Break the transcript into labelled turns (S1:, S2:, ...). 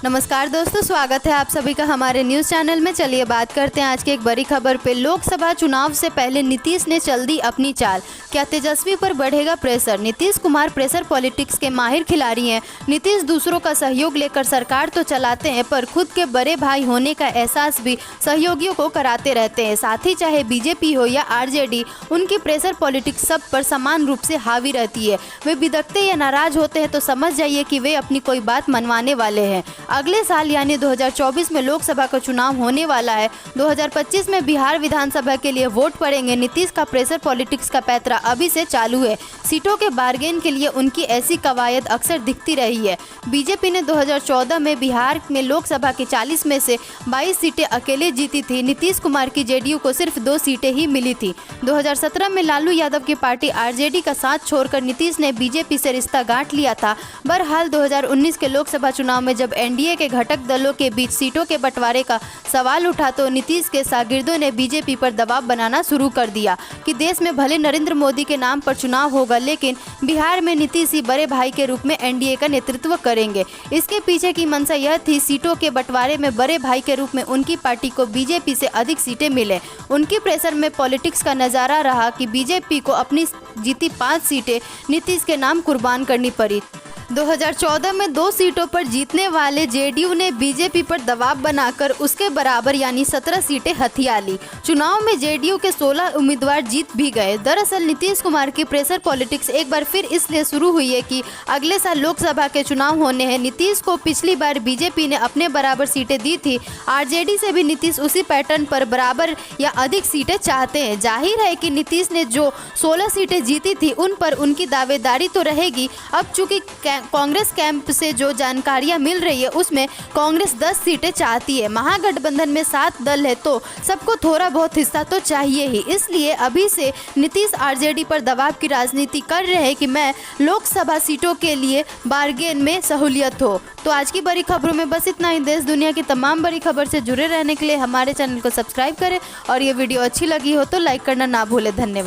S1: नमस्कार दोस्तों, स्वागत है आप सभी का हमारे न्यूज़ चैनल में। चलिए बात करते हैं आज की एक बड़ी खबर पे। लोकसभा चुनाव से पहले नीतीश ने चल दी अपनी चाल, क्या तेजस्वी पर बढ़ेगा pressure? Nitish Kumar pressure politics के माहिर खिलाड़ी हैं। नीतीश दूसरों का सहयोग लेकर सरकार तो चलाते हैं, पर खुद के बड़े भाई होने का एहसास भी सहयोगियों को कराते रहते हैं। साथ ही चाहे बीजेपी हो या आरजेडी, उनकी प्रेशर पॉलिटिक्स सब पर समान रूप से हावी रहती है। वे बिदकते या नाराज होते हैं तो समझ जाइए कि वे अपनी कोई बात मनवाने वाले हैं। अगले साल यानी 2024 में लोकसभा का चुनाव होने वाला है। 2025 में बिहार विधानसभा के लिए वोट पड़ेंगे। नीतीश का प्रेशर पॉलिटिक्स का पैंतरा अभी से चालू है। सीटों के बार्गेन के लिए उनकी ऐसी कवायद अक्सर दिखती रही है। बीजेपी ने 2014 में बिहार में लोकसभा की 40 में से 22 सीटें अकेले जीती थी। नीतीश कुमार की जेडीयू को सिर्फ 2 सीटें ही मिली थी। 2017 में लालू यादव की पार्टी आरजेडी का साथ छोड़कर नीतीश ने बीजेपी से रिश्ता गांठ लिया था। बहरहाल 2019 के लोकसभा चुनाव में जब एनडीए के घटक दलों के बीच सीटों के बंटवारे का सवाल उठा तो नीतीश के शागिर्दों ने बीजेपी पर दबाव बनाना शुरू कर दिया कि देश में भले नरेंद्र मोदी के नाम पर चुनाव होगा, लेकिन बिहार में नीतीश ही बड़े भाई के रूप में एनडीए का नेतृत्व करेंगे। इसके पीछे की मंशा यह थी, सीटों के बंटवारे में बड़े भाई के रूप में उनकी पार्टी को बीजेपी से अधिक सीटें मिले। उनकी प्रेशर में पॉलिटिक्स का नजारा रहा कि बीजेपी को अपनी जीती 5 सीटें नीतीश के नाम कुर्बान करनी पड़ी। 2014 में 2 सीटों पर जीतने वाले जेडीयू ने बीजेपी पर दबाव बनाकर उसके बराबर यानी 17 सीटें हथिया ली। चुनाव में जेडीयू के 16 उम्मीदवार जीत भी गए। दरअसल नीतीश कुमार की प्रेशर पॉलिटिक्स एक बार फिर इसलिए शुरू हुई है कि अगले साल लोकसभा के चुनाव होने हैं। नीतीश को पिछली बार बीजेपी ने अपने बराबर सीटें दी थी। आरजेडी से भी नीतीश उसी पैटर्न पर बराबर या अधिक सीटें चाहते हैं। जाहिर है कि नीतीश ने जो 16 सीटें जीती थी उन पर उनकी दावेदारी तो रहेगी। अब चूंकि कांग्रेस कैंप से जो जानकारियां मिल रही है उसमें कांग्रेस 10 सीटें चाहती है। महागठबंधन में 7 दल है तो सबको थोड़ा बहुत हिस्सा तो चाहिए ही। इसलिए अभी से नीतीश आरजेडी पर दबाव की राजनीति कर रहे हैं कि मैं लोकसभा सीटों के लिए बार्गेन में सहूलियत हो। तो आज की बड़ी खबरों में बस इतना ही। देश दुनिया की तमाम बड़ी खबर से जुड़े रहने के लिए हमारे चैनल को सब्सक्राइब करें और ये वीडियो अच्छी लगी हो तो लाइक करना ना भूलें। धन्यवाद।